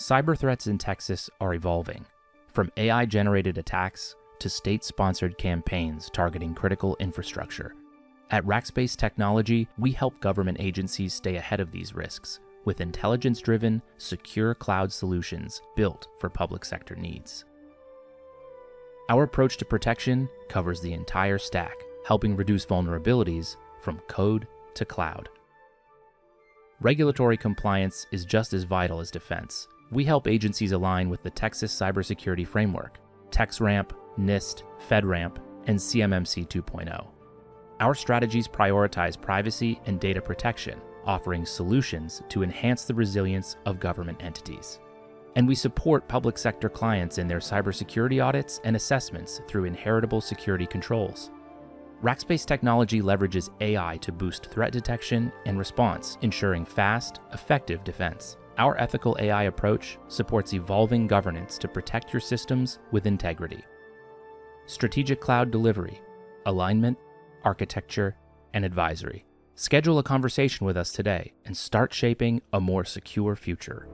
Cyber threats in Texas are evolving, from AI-generated attacks to state-sponsored campaigns targeting critical infrastructure. At Rackspace Technology, we help government agencies stay ahead of these risks with intelligence-driven, secure cloud solutions built for public sector needs. Our approach to protection covers the entire stack, helping reduce vulnerabilities from code to cloud. Regulatory compliance is just as vital as defense. We help agencies align with the Texas Cybersecurity Framework, TexRAMP, NIST, FedRAMP, and CMMC 2.0. Our strategies prioritize privacy and data protection, offering solutions to enhance the resilience of government entities. And we support public sector clients in their cybersecurity audits and assessments through inheritable security controls. Rackspace Technology leverages AI to boost threat detection and response, ensuring fast, effective defense. Our ethical AI approach supports evolving governance to protect your systems with integrity. Strategic cloud delivery, alignment, architecture, and advisory. Schedule a conversation with us today and start shaping a more secure future.